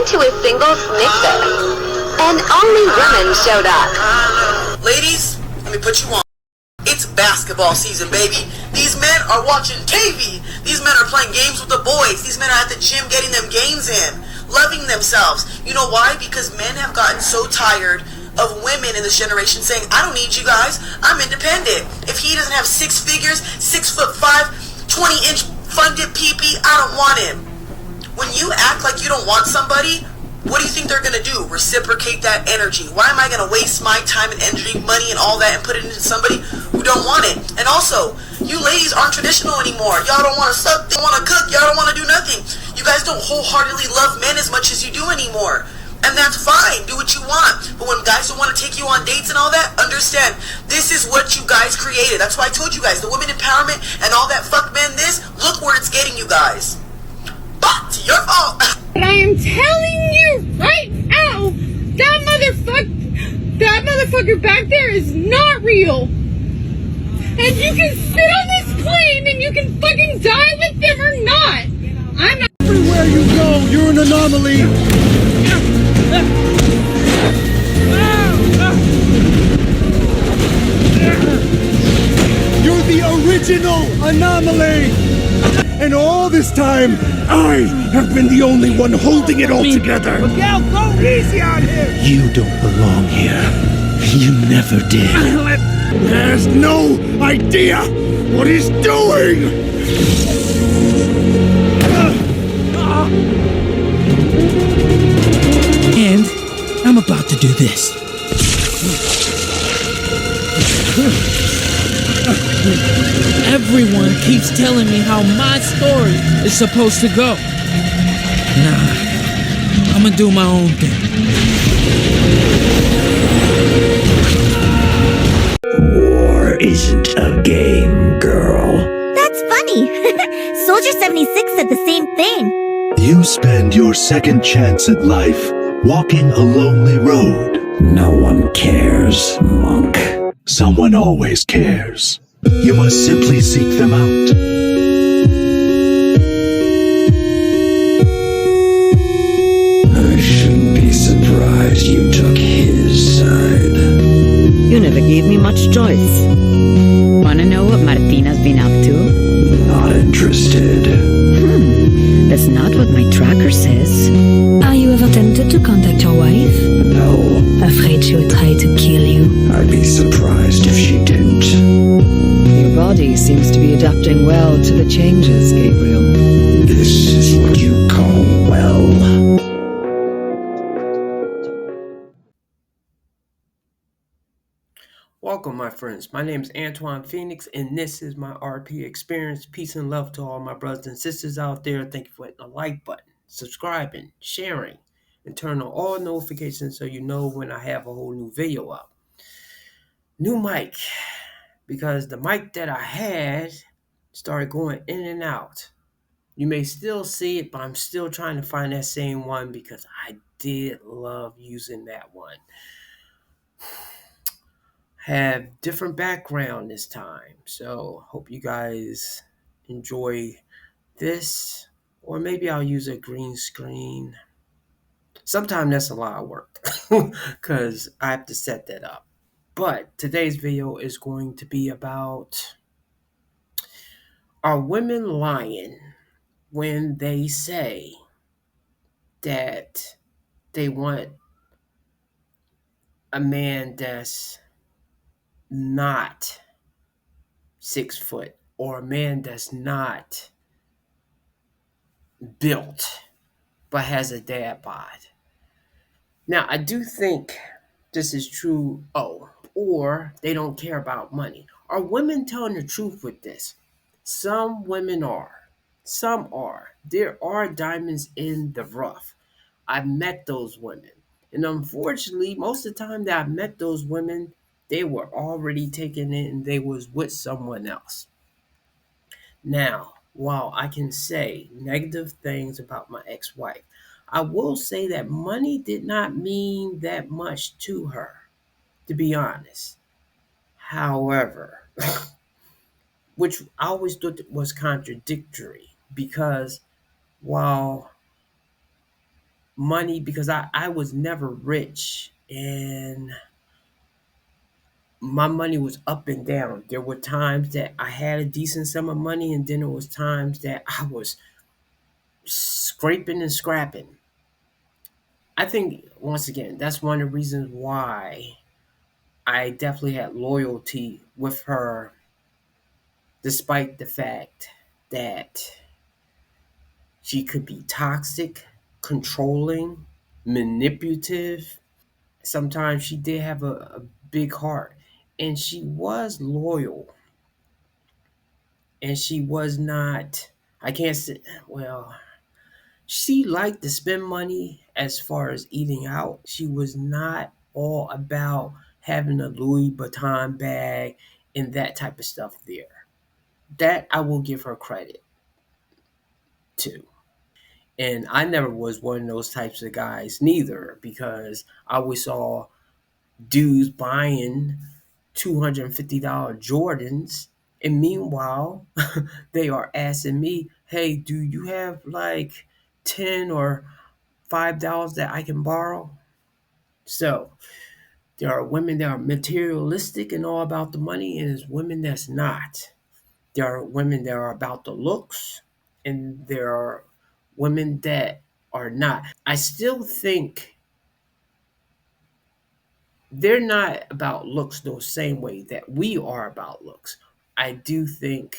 went to a singles mixer, and only women showed up. Ladies, let me put you on. It's basketball season, baby. These men are watching TV. These men are playing games with the boys. These men are at the gym getting them gains in, loving themselves. You know why? Because men have gotten so tired of women in this generation saying, I don't need you guys. I'm independent. If he doesn't have 6 figures, 6'5", 20-inch funded PP, I don't want him. When you act like you don't want somebody, what do you think they're going to do? Reciprocate that energy. Why am I going to waste my time and energy, money and all that and put it into somebody who don't want it? And also, you ladies aren't traditional anymore. Y'all don't want to suck, don't want to cook, y'all don't want to do nothing. You guys don't wholeheartedly love men as much as you do anymore. And that's fine. Do what you want. But when guys don't want to take you on dates and all that, understand, this is what you guys created. That's why I told you guys, the women empowerment and all that fuck men this, look where it's getting you guys. But your fault. But I am telling you right now, that motherfucker back there is not real. And you can sit on this plane and you can fucking die with them or not. I'm not. Everywhere you go, you're an anomaly. You're the original anomaly. And all this time, I have been the only one holding it all together. Miguel, go easy on him! You don't belong here. You never did. Has no idea what he's doing! And I'm about to do this. Everyone keeps telling me how my story is supposed to go. Nah, I'm gonna do my own thing. War isn't a game, girl. That's funny. Soldier 76 said the same thing. You spend your second chance at life walking a lonely road. No one cares, monk. Someone always cares. You must simply seek them out. I shouldn't be surprised you took his side. You never gave me much choice. Wanna know what Martina's been up to? Not interested. That's not what my tracker says. Are you ever tempted to contact your wife? No. Afraid she would try to kill you? I'd be surprised if she didn't. Your body seems to be adapting well to the changes, Gabriel. This is what you call well. Welcome, my friends. My name is Antoine Phoenix, and this is my RP experience. Peace and love to all my brothers and sisters out there. Thank you for hitting the like button, subscribing, sharing, and turn on all notifications so you know when I have a whole new video up. New mic, because the mic that I had started going in and out. You may still see it, but I'm still trying to find that same one because I did love using that one. Have different background this time, so hope you guys enjoy this, or maybe I'll use a green screen. Sometimes that's a lot of work because I have to set that up. But today's video is going to be about, are women lying when they say that they want a man that's not 6 foot, or a man that's not built but has a dad bod? Now, I do think this is true. Or they don't care about money. Are women telling the truth with this? Some women are. Some are. There are diamonds in the rough. I've met those women. And unfortunately, most of the time that I've met those women, they were already taken in and they was with someone else. Now, while I can say negative things about my ex-wife, I will say that money did not mean that much to her, to be honest. However, which I always thought was contradictory, because while money because I was never rich, and my money was up and down. There were times that I had a decent sum of money, and then there was times that I was scraping and scrapping. I think once again that's one of the reasons why I definitely had loyalty with her, despite the fact that she could be toxic, controlling, manipulative. Sometimes she did have a big heart, and she was loyal, and she was not, I can't say, well, she liked to spend money as far as eating out. She was not all about having a Louis Vuitton bag and that type of stuff there. That I will give her credit to. And I never was one of those types of guys neither, because I always saw dudes buying $250 Jordans, and meanwhile they are asking me, hey, do you have like 10 or $5 that I can borrow? So there are women that are materialistic and all about the money, and there's women that's not. There are women that are about the looks, and there are women that are not. I still think they're not about looks the same way that we are about looks. I do think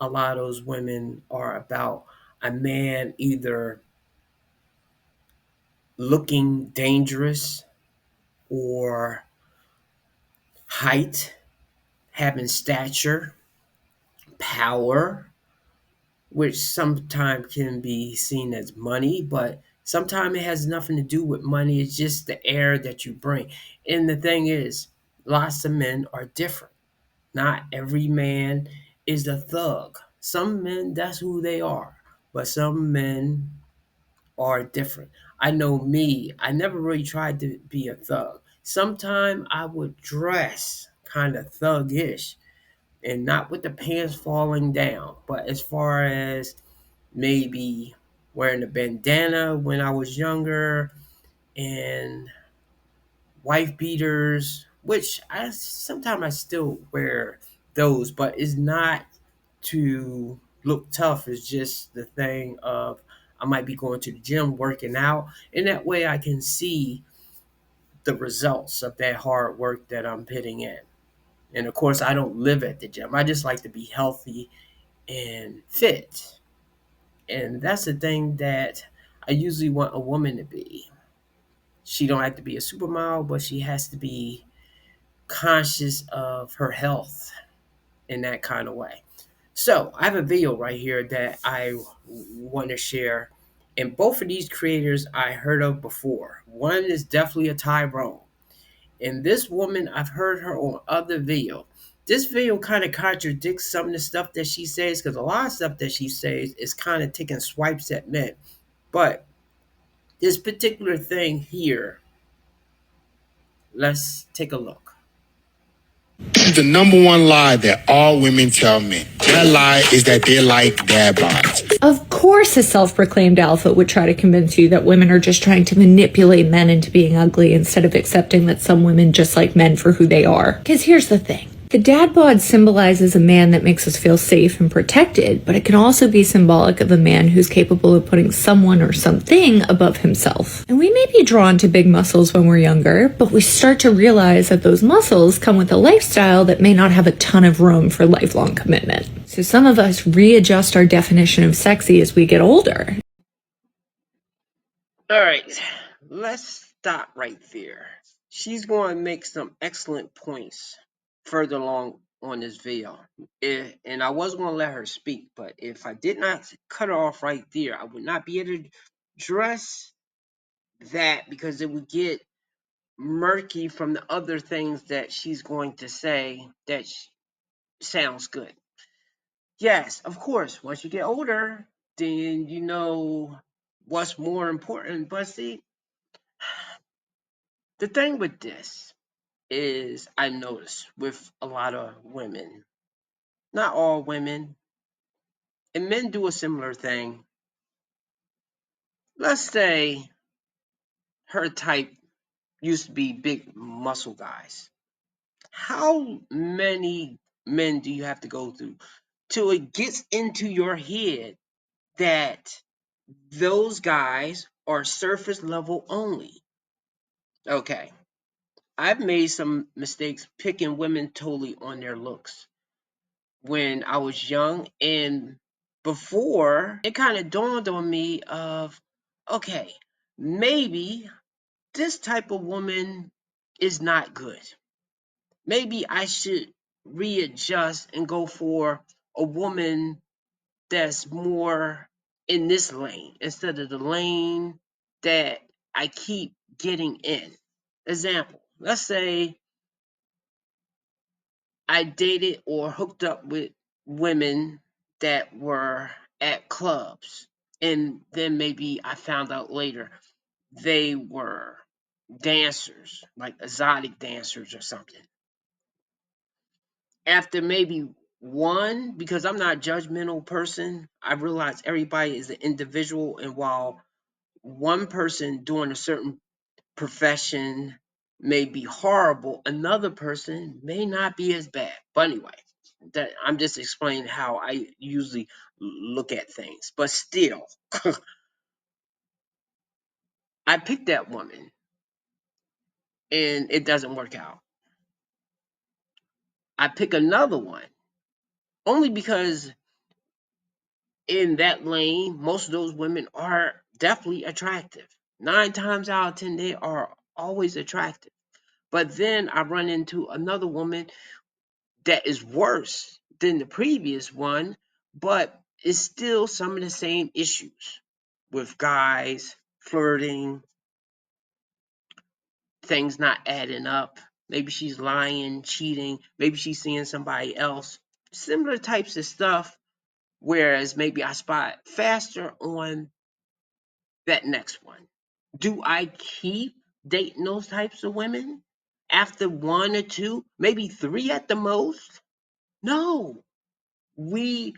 a lot of those women are about a man either looking dangerous, or height, having stature, power, which sometimes can be seen as money, but sometimes it has nothing to do with money. It's just the air that you bring. And the thing is, lots of men are different. Not every man is a thug. Some men, that's who they are. But some men are different. I know me, I never really tried to be a thug. Sometimes I would dress kind of thuggish, and not with the pants falling down, but as far as maybe wearing a bandana when I was younger, and wife beaters, which I sometimes I still wear those, but it's not to look tough. It's just the thing of I might be going to the gym working out, and that way I can see the results of that hard work that I'm putting in. And of course, I don't live at the gym. I just like to be healthy and fit. And that's the thing that I usually want a woman to be. She don't have to be a supermodel, but she has to be conscious of her health in that kind of way. So I have a video right here that I want to share. And both of these creators I heard of before. One is definitely a Tyrone. And this woman, I've heard her on other video. This video kind of contradicts some of the stuff that she says, because a lot of stuff that she says is kind of taking swipes at men. But this particular thing here, let's take a look. The number one lie that all women tell men. That lie is that they like dad bods. Of course, a self-proclaimed alpha would try to convince you that women are just trying to manipulate men into being ugly instead of accepting that some women just like men for who they are. Because here's the thing. The dad bod symbolizes a man that makes us feel safe and protected, but it can also be symbolic of a man who's capable of putting someone or something above himself. And we may be drawn to big muscles when we're younger, but we start to realize that those muscles come with a lifestyle that may not have a ton of room for lifelong commitment. So some of us readjust our definition of sexy as we get older. All right, let's stop right there. She's going to make some excellent points further along on this video. And I was going to let her speak, but if I did not cut her off right there, I would not be able to address that, because it would get murky from the other things that she's going to say that sounds good. Yes, of course, once you get older, then you know what's more important. But see, the thing with this is I notice with a lot of women, not all women, and men do a similar thing. let's say her type used to be big muscle guys. How many men do you have to go through till it gets into your head that those guys are surface level only? Okay, I've made some mistakes picking women totally on their looks when I was young, and before it kind of dawned on me of, okay, maybe this type of woman is not good. Maybe I should readjust and go for a woman that's more in this lane instead of the lane that I keep getting in. Example, let's say I dated or hooked up with women that were at clubs, and then maybe I found out later they were dancers, like exotic dancers or something. After maybe one, because I'm not a judgmental person, I realize everybody is an individual, and while one person doing a certain profession may be horrible, another person may not be as bad. But anyway, that I'm just explaining how I usually look at things. But still, I picked that woman and it doesn't work out. I pick another one only because in that lane, most of those women are definitely attractive. 9 times out of 10, they are always attractive. But then I run into another woman that is worse than the previous one, but it's still some of the same issues with guys flirting, things not adding up. Maybe she's lying, cheating, maybe she's seeing somebody else. Similar types of stuff, whereas maybe I spot faster on that next one. Do I keep dating those types of women after one or two, maybe three at the most? No. We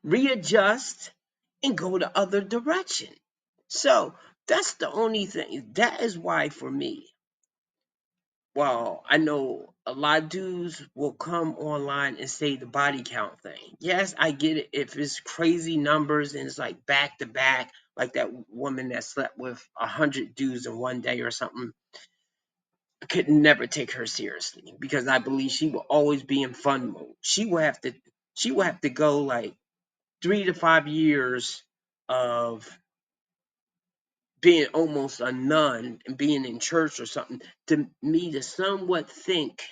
readjust and go the other direction. So that's the only thing. That is why for me, well, I know a lot of dudes will come online and say the body count thing. Yes, I get it. If it's crazy numbers and it's like back to back, like that woman that slept with 100 dudes in one day or something, I could never take her seriously because I believe she will always be in fun mode. She will have to go like 3 to 5 years of being almost a nun and being in church or something to me to somewhat think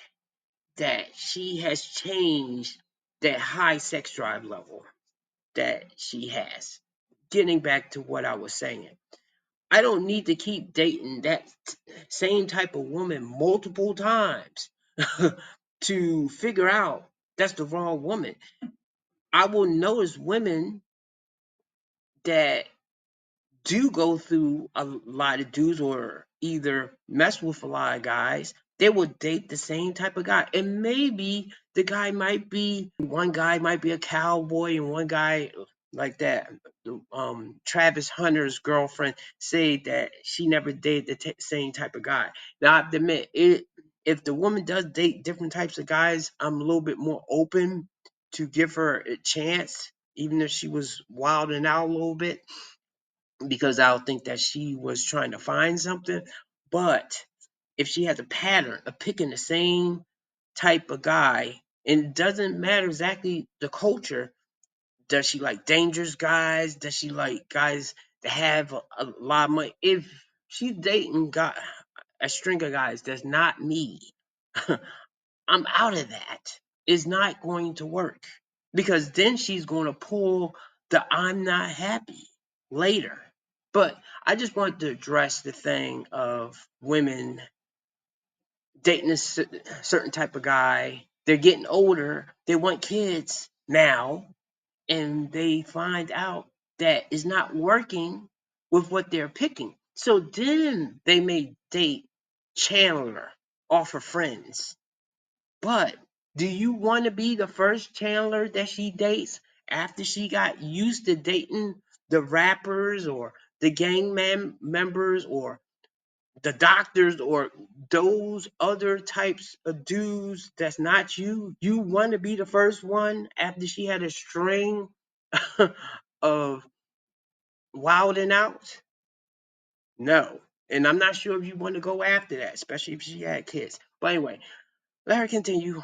that she has changed that high sex drive level that she has. Getting back to what I was saying, I don't need to keep dating that same type of woman multiple times to figure out that's the wrong woman. I will notice women that do go through a lot of dudes or either mess with a lot of guys, they will date the same type of guy. And maybe the guy might be, one guy might be a cowboy and one guy like that. Travis Hunter's girlfriend said that she never dated the same type of guy. Now, I have to admit, if the woman does date different types of guys, I'm a little bit more open to give her a chance, even if she was wilding out a little bit because I don't think that she was trying to find something. But if she has a pattern of picking the same type of guy, and it doesn't matter exactly the culture, does she like dangerous guys? Does she like guys that have a lot of money? If she's dating a string of guys that's not me, I'm out of that. It's not going to work because then she's going to pull the I'm not happy later. But I just want to address the thing of women dating a certain type of guy. They're getting older. They want kids now, and they find out that it's not working with what they're picking. So then they may date Chandler off of Friends. But do you want to be the first Chandler that she dates after she got used to dating the rappers or the members or the doctors or those other types of dudes that's not you, you want to be the first one after she had a string of wilding out? No. And I'm not sure if you want to go after that, especially if she had kids. But anyway, let her continue.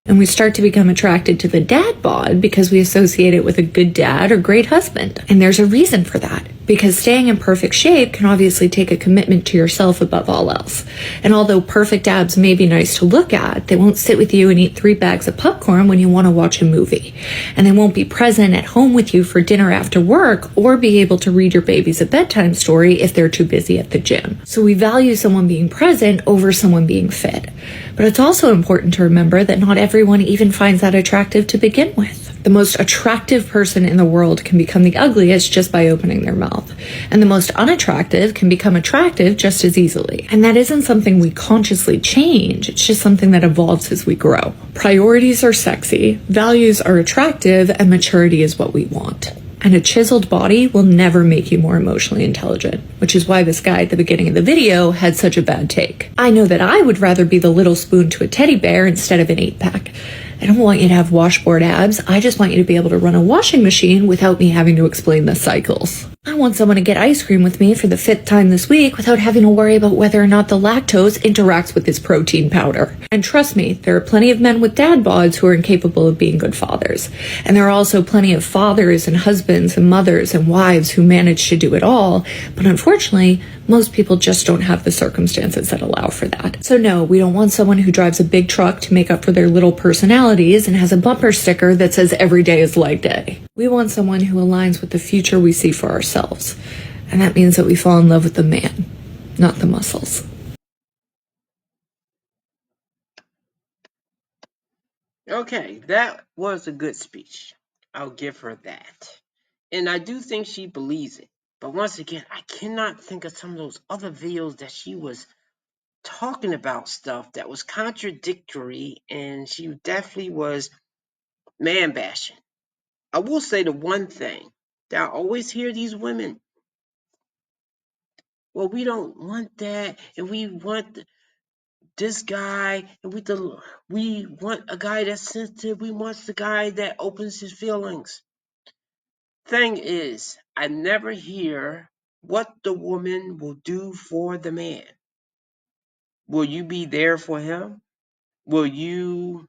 And we start to become attracted to the dad bod because we associate it with a good dad or great husband. And there's a reason for that. Because staying in perfect shape can obviously take a commitment to yourself above all else. And although perfect abs may be nice to look at, they won't sit with you and eat 3 bags of popcorn when you want to watch a movie. And they won't be present at home with you for dinner after work or be able to read your babies a bedtime story if they're too busy at the gym. So we value someone being present over someone being fit. But it's also important to remember that not everyone even finds that attractive to begin with. The most attractive person in the world can become the ugliest just by opening their mouth. And the most unattractive can become attractive just as easily. And that isn't something we consciously change. It's just something that evolves as we grow. Priorities are sexy, values are attractive, and maturity is what we want. And a chiseled body will never make you more emotionally intelligent, which is why this guy at the beginning of the video had such a bad take. I know that I would rather be the little spoon to a teddy bear instead of an 8-pack. I don't want you to have washboard abs. I just want you to be able to run a washing machine without me having to explain the cycles. I want someone to get ice cream with me for the 5th time this week without having to worry about whether or not the lactose interacts with his protein powder. And trust me, there are plenty of men with dad bods who are incapable of being good fathers. And there are also plenty of fathers and husbands and mothers and wives who manage to do it all. But unfortunately, most people just don't have the circumstances that allow for that. So no, we don't want someone who drives a big truck to make up for their little personalities and has a bumper sticker that says every day is leg day. We want someone who aligns with the future we see for ourselves. And that means that we fall in love with the man, not the muscles. Okay, that was a good speech. I'll give her that. And I do think she believes it. But once again, I cannot think of some of those other videos that she was talking about stuff that was contradictory, and she definitely was man bashing. I will say the one thing that I always hear these women, well, we don't want that, and we want this guy, and we want a guy that's sensitive. We want the guy that opens his feelings. Thing is, I never hear what the woman will do for the man. Will you be there for him? Will you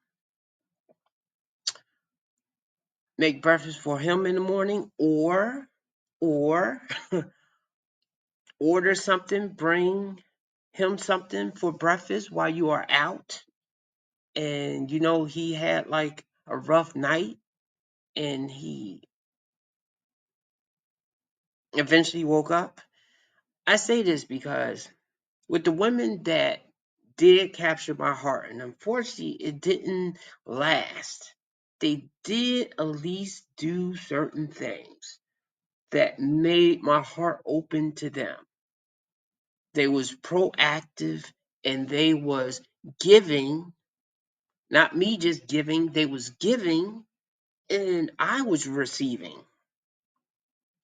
make breakfast for him in the morning, or order something, bring him something for breakfast while you are out, and you know he had like a rough night and he eventually woke up? I say this because with the women that did capture my heart, and unfortunately it didn't last, they did at least do certain things that made my heart open to them. They was proactive and they was giving, not me just giving, they was giving and I was receiving.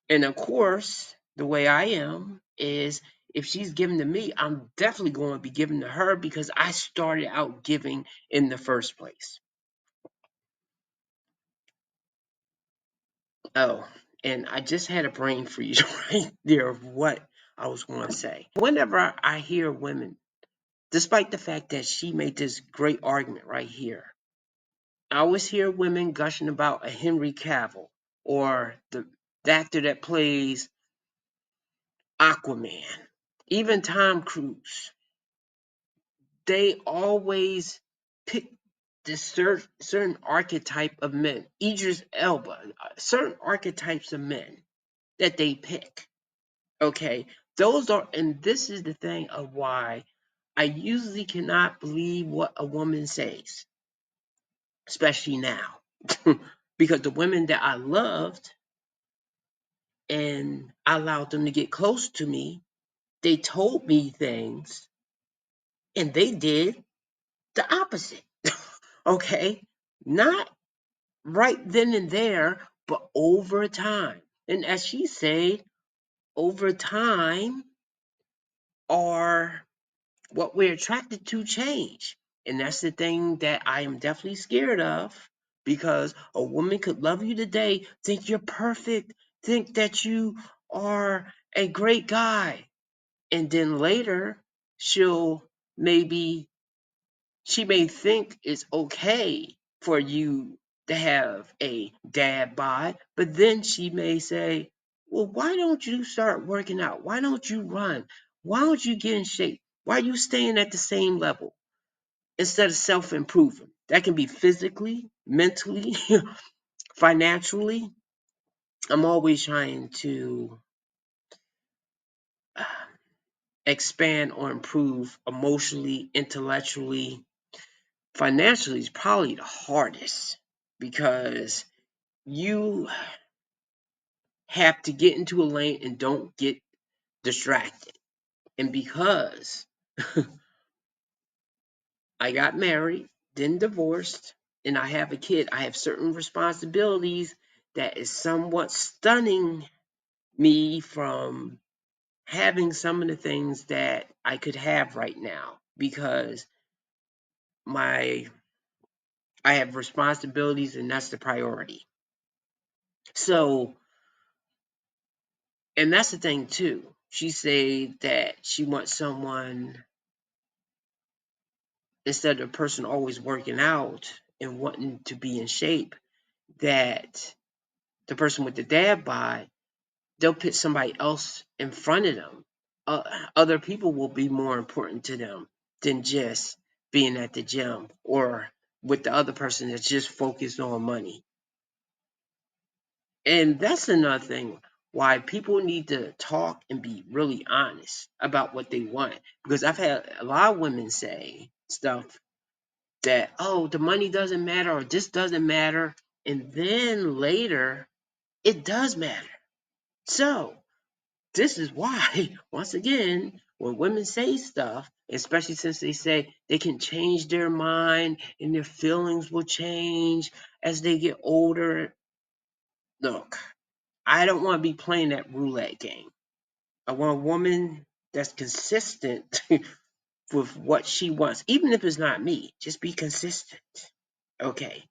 And of course, the way I am is if she's giving to me, I'm definitely going to be giving to her because I started out giving in the first place. Oh, and I just had a brain freeze right there of what I was going to say. Whenever I hear women, despite the fact that she made this great argument right here, I always hear women gushing about a Henry Cavill or the actor that plays Aquaman, even Tom Cruise. They always pick this certain archetype of men, Idris Elba, certain archetypes of men that they pick. Okay, those are, and this is the thing of why I usually cannot believe what a woman says, especially now, because the women that I loved and I allowed them to get close to me, they told me things and they did the opposite. Okay, not right then and there, But over time, and as she said, over time, our what we're attracted to change. And that's the thing that I am definitely scared of, because a woman could love you today, think you're perfect, think that you are a great guy. And then later, she'll maybe, she may think it's okay for you to have a dad bod, but then she may say, well, why don't you start working out? Why don't you run? Why don't you get in shape? Why are you staying at the same level instead of self improving? That can be physically, mentally, financially. I'm always trying to uh, expand or improve emotionally, intellectually. Financially is probably the hardest, because you have to get into a lane and don't get distracted. And because I got married, then divorced, and I have a kid, I have certain responsibilities that is somewhat stunning me from having some of the things that I could have right now, because my I have responsibilities and that's the priority. So, and that's the thing too. She said that she wants someone, instead of a person always working out and wanting to be in shape, that the person with the dad bod, they'll put somebody else in front of them. Other people will be more important to them than just being at the gym, or with the other person that's just focused on money. And that's another thing why people need to talk and be really honest about what they want. Because I've had a lot of women say stuff that, oh, the money doesn't matter or this doesn't matter. And then later, it does matter. So, this is why, once again, when women say stuff, especially since they say they can change their mind and their feelings will change as they get older, look, I don't want to be playing that roulette game. I want a woman that's consistent with what she wants, even if it's not me. Just be consistent. Okay.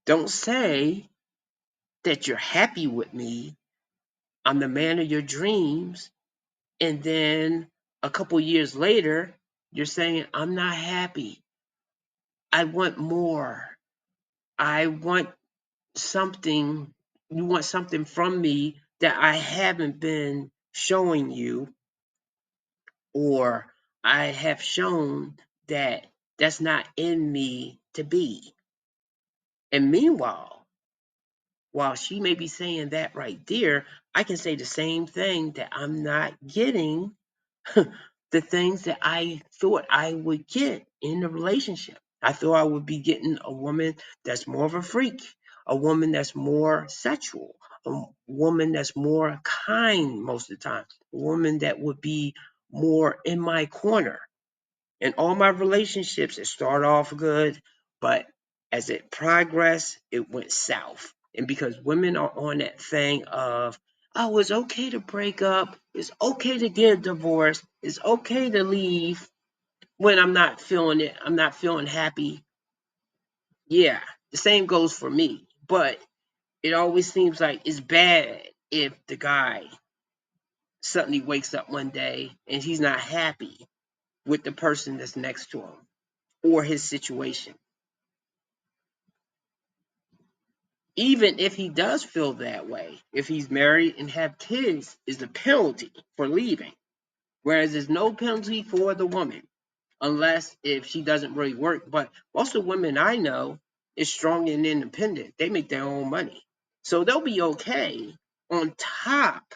Don't say that you're happy with me. I'm the man of your dreams. And then a couple years later, you're saying, I'm not happy. I want more. I want something. You want something from me that I haven't been showing you, or I have shown that that's not in me to be. And meanwhile, while she may be saying that right there, I can say the same thing, that I'm not getting the things that I thought I would get in a relationship. I thought I would be getting a woman that's more of a freak, a woman that's more sexual, a woman that's more kind most of the time, a woman that would be more in my corner. In all my relationships, it started off good, but as it progressed, it went south. And because women are on that thing of, oh, it's okay to break up, it's okay to get a divorce, it's okay to leave when I'm not feeling it, I'm not feeling happy. Yeah, the same goes for me. But it always seems like it's bad if the guy suddenly wakes up one day and he's not happy with the person that's next to him or his situation. Even if he does feel that way, if he's married and have kids, is the penalty for leaving. Whereas there's no penalty for the woman, unless if she doesn't really work. But most of the women I know is strong and independent. They make their own money. So they'll be okay on top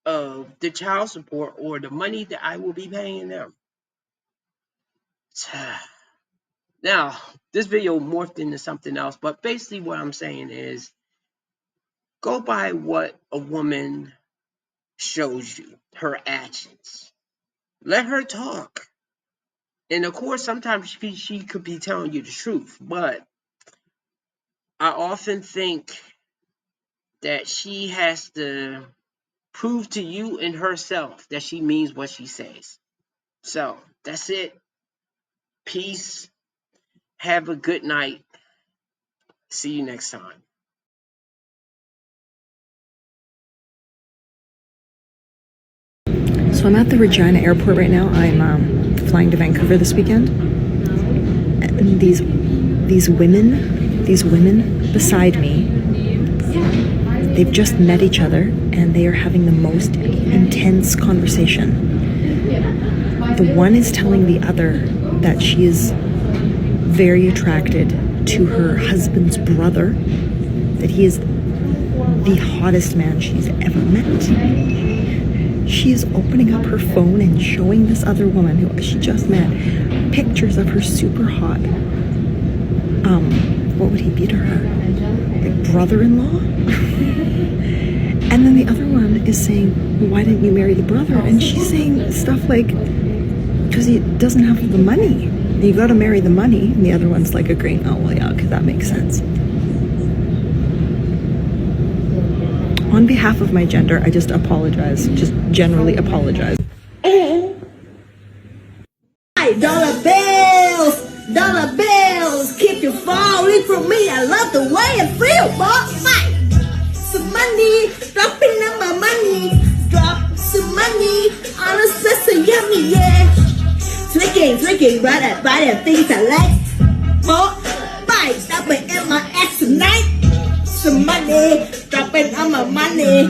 of the child support or the money that I will be paying them. Now, this video morphed into something else, but basically what I'm saying is, go by what a woman shows you, her actions. Let her talk. And of course, sometimes she could be telling you the truth, but I often think that she has to prove to you and herself that she means what she says. So that's it. Peace. Have a good night. See you next time. So I'm at the Regina airport right now. I'm flying to Vancouver this weekend. And these women beside me, they've just met each other and they are having the most intense conversation. The one is telling the other that she is very attracted to her husband's brother, that he is the hottest man she's ever met. She is opening up her phone and showing this other woman who she just met pictures of her super hot, what would he be to her? Like brother-in-law? And then the other one is saying, well, why didn't you marry the brother? And she's saying stuff like, because he doesn't have the money. You gotta marry the money. And the other one's like agreeing, oh, well, yeah, because that makes sense. On behalf of my gender, I just apologize. Just generally apologize. Dollar bills, keep you falling from me. I love the way it feels, boy. Some money, dropping on my money. Drop some money on a sister, yummy, yeah. Drinking, right at things I like. Boy, stopping in my ass tonight. Some money, dropping on my money.